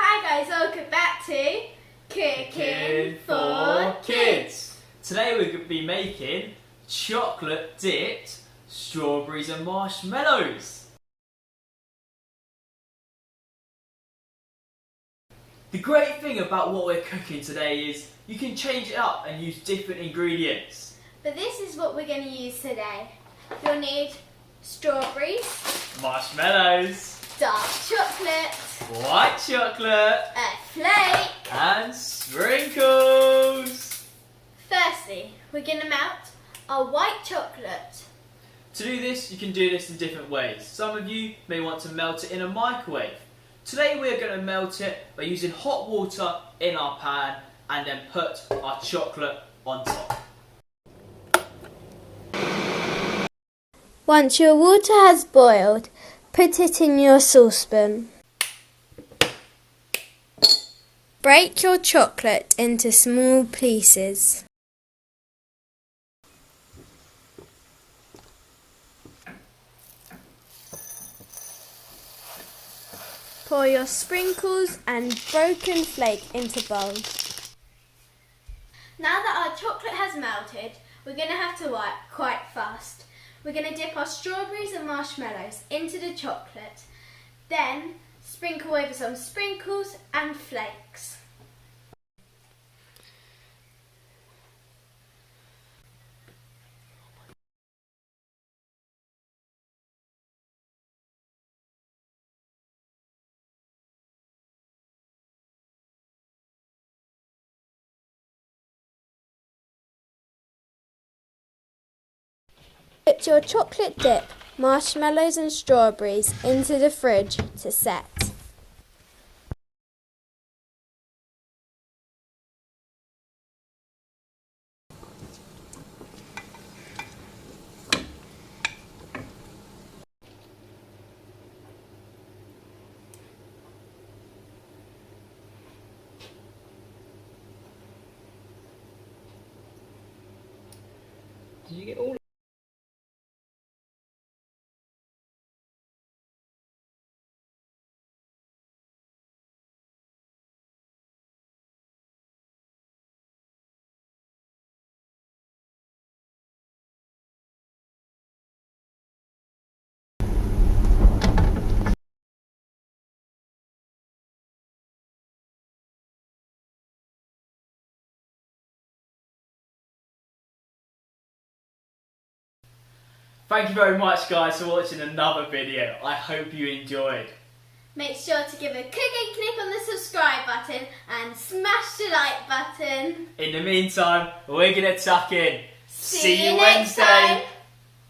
Hi guys, welcome back to Cooking for Kids. Today we're going to be making chocolate dipped strawberries and marshmallows. The great thing about what we're cooking today is you can change it up and use different ingredients. But this is what we're going to use today. You'll need strawberries, Marshmallows, dark chocolate, white chocolate, a flake. and sprinkles. Firstly, we're going to melt our white chocolate. To do this, you can do this in different ways. Some of you may want to melt it in a microwave. Today we're going to melt it by using hot water in our pan and then put our chocolate on top. Once your water has boiled, put it in your saucepan. Break your chocolate into small pieces. Pour your sprinkles and broken flake into bowls. Now that our chocolate has melted, we're going to have to work quite fast. We're going to dip our strawberries and marshmallows into the chocolate, then sprinkle over some sprinkles and flakes. Put your chocolate dip, marshmallows and strawberries into the fridge to set. Did you get all? Thank you very much guys for watching another video. I hope you enjoyed. Make sure to give a click on the subscribe button and smash the like button. In the meantime, we're going to tuck in. See you next time.